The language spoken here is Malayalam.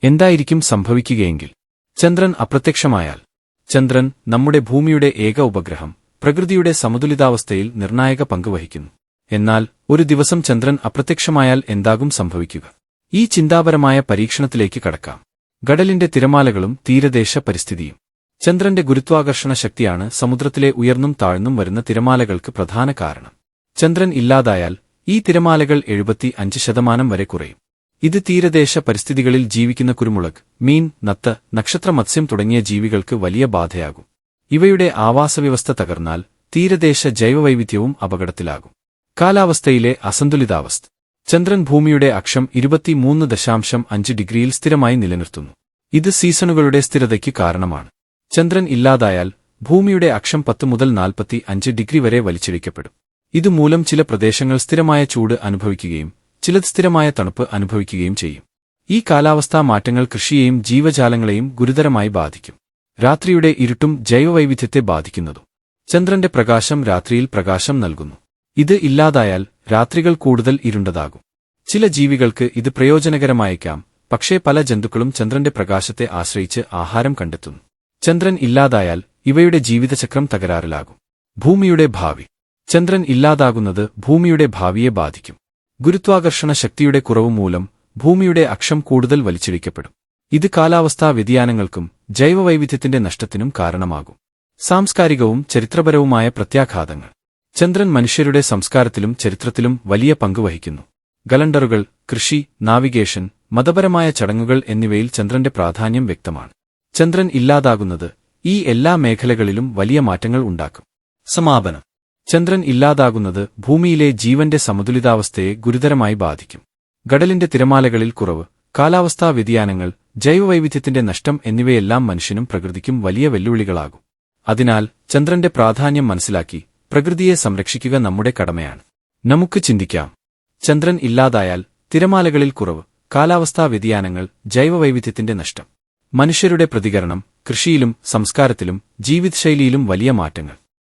എന്തായിരിക്കും സംഭവിക്കുകയെങ്കിൽ ചന്ദ്രൻ അപ്രത്യക്ഷമായാൽ? ചന്ദ്രൻ നമ്മുടെ ഭൂമിയുടെ ഏക ഉപഗ്രഹം, പ്രകൃതിയുടെ സമതുലിതാവസ്ഥയിൽ നിർണായക പങ്ക് വഹിക്കുന്നു. എന്നാൽ ഒരു ദിവസം ചന്ദ്രൻ അപ്രത്യക്ഷമായാൽ എന്താകും സംഭവിക്കുക? ഈ ചിന്താപരമായ പരീക്ഷണത്തിലേക്ക് കടക്കാം. കടലിന്റെ തിരമാലകളും തീരദേശ പരിസ്ഥിതിയും. ചന്ദ്രന്റെ ഗുരുത്വാകർഷണ ശക്തിയാണ് സമുദ്രത്തിലെ ഉയർന്നും താഴ്ന്നും വരുന്ന തിരമാലകൾക്ക് പ്രധാന കാരണം. ചന്ദ്രൻ ഇല്ലാതായാൽ ഈ തിരമാലകൾ 75% വരെ കുറയും. ഇത് തീരദേശ പരിസ്ഥിതികളിൽ ജീവിക്കുന്ന കുരുമുളക്, മീൻ, നത്ത്, നക്ഷത്ര മത്സ്യം തുടങ്ങിയ ജീവികൾക്ക് വലിയ ബാധയാകും. ഇവയുടെ ആവാസവ്യവസ്ഥ തകർന്നാൽ തീരദേശ ജൈവവൈവിധ്യവും അപകടത്തിലാകും. കാലാവസ്ഥയിലെ അസന്തുലിതാവസ്ഥ. ചന്ദ്രൻ ഭൂമിയുടെ അക്ഷം 23.5 ഡിഗ്രിയിൽ സ്ഥിരമായി നിലനിർത്തുന്നു. ഇത് സീസണുകളുടെ സ്ഥിരതയ്ക്ക് കാരണമാണ്. ചന്ദ്രൻ ഇല്ലാതായാൽ ഭൂമിയുടെ അക്ഷം 10 മുതൽ 45 ഡിഗ്രി വരെ വലിച്ചിഴക്കപ്പെടും. ഇതുമൂലം ചില പ്രദേശങ്ങൾ സ്ഥിരമായ ചൂട് അനുഭവിക്കുകയും ചിലത് സ്ഥിരമായ തണുപ്പ് അനുഭവിക്കുകയും ചെയ്യും. ഈ കാലാവസ്ഥാ മാറ്റങ്ങൾ കൃഷിയെയും ജീവജാലങ്ങളെയും ഗുരുതരമായി ബാധിക്കും. രാത്രിയുടെ ഇരുട്ടും ജൈവവൈവിധ്യത്തെ ബാധിക്കുന്നതും. ചന്ദ്രന്റെ പ്രകാശം രാത്രിയിൽ പ്രകാശം നൽകുന്നു. ഇത് ഇല്ലാതായാൽ രാത്രികൾ കൂടുതൽ ഇരുണ്ടതാകും. ചില ജീവികൾക്ക് ഇത് പ്രയോജനകരമായേക്കാം, പക്ഷേ പല ജന്തുക്കളും ചന്ദ്രന്റെ പ്രകാശത്തെ ആശ്രയിച്ച് ആഹാരം കണ്ടെത്തുന്നു. ചന്ദ്രൻ ഇല്ലാതായാൽ ഇവയുടെ ജീവിതചക്രം തകരാറിലാകും. ഭൂമിയുടെ ഭാവി. ചന്ദ്രൻ ഇല്ലാതാകുന്നത് ഭൂമിയുടെ ഭാവിയെ ബാധിക്കും. ഗുരുത്വാകർഷണ ശക്തിയുടെ കുറവ് മൂലം ഭൂമിയുടെ അക്ഷം കൂടുതൽ വലിച്ചിഴക്കപ്പെടും. ഇത് കാലാവസ്ഥാ വ്യതിയാനങ്ങൾക്കും ജൈവവൈവിധ്യത്തിന്റെ നഷ്ടത്തിനും കാരണമാകും. സാംസ്കാരികവും ചരിത്രപരവുമായ പ്രത്യാഘാതങ്ങൾ. ചന്ദ്രൻ മനുഷ്യരുടെ സംസ്കാരത്തിലും ചരിത്രത്തിലും വലിയ പങ്ക് വഹിക്കുന്നു. കലണ്ടറുകൾ, കൃഷി, നാവിഗേഷൻ, മതപരമായ ചടങ്ങുകൾ എന്നിവയിൽ ചന്ദ്രന്റെ പ്രാധാന്യം വ്യക്തമാണ്. ചന്ദ്രൻ ഇല്ലാതാകുന്നത് ഈ എല്ലാ മേഖലകളിലും വലിയ മാറ്റങ്ങൾ ഉണ്ടാക്കും. സമാപനം. ചന്ദ്രൻ ഇല്ലാതാകുന്നത് ഭൂമിയിലെ ജീവന്റെ സമതുലിതാവസ്ഥയെ ഗുരുതരമായി ബാധിക്കും. കടലിന്റെ തിരമാലകളിൽ കുറവ്, കാലാവസ്ഥാ വ്യതിയാനങ്ങൾ, ജൈവവൈവിധ്യത്തിന്റെ നഷ്ടം എന്നിവയെല്ലാം മനുഷ്യനും പ്രകൃതിക്കും വലിയ വെല്ലുവിളികളാകും. അതിനാൽ ചന്ദ്രന്റെ പ്രാധാന്യം മനസ്സിലാക്കി പ്രകൃതിയെ സംരക്ഷിക്കുക നമ്മുടെ കടമയാണ്. നമുക്ക് ചിന്തിക്കാം. ചന്ദ്രൻ ഇല്ലാതായാൽ തിരമാലകളിൽ കുറവ്, കാലാവസ്ഥാ വ്യതിയാനങ്ങൾ, ജൈവവൈവിധ്യത്തിന്റെ നഷ്ടം. മനുഷ്യരുടെ പ്രതികരണം. കൃഷിയിലും സംസ്കാരത്തിലും ജീവിതശൈലിയിലും വലിയ മാറ്റങ്ങൾ.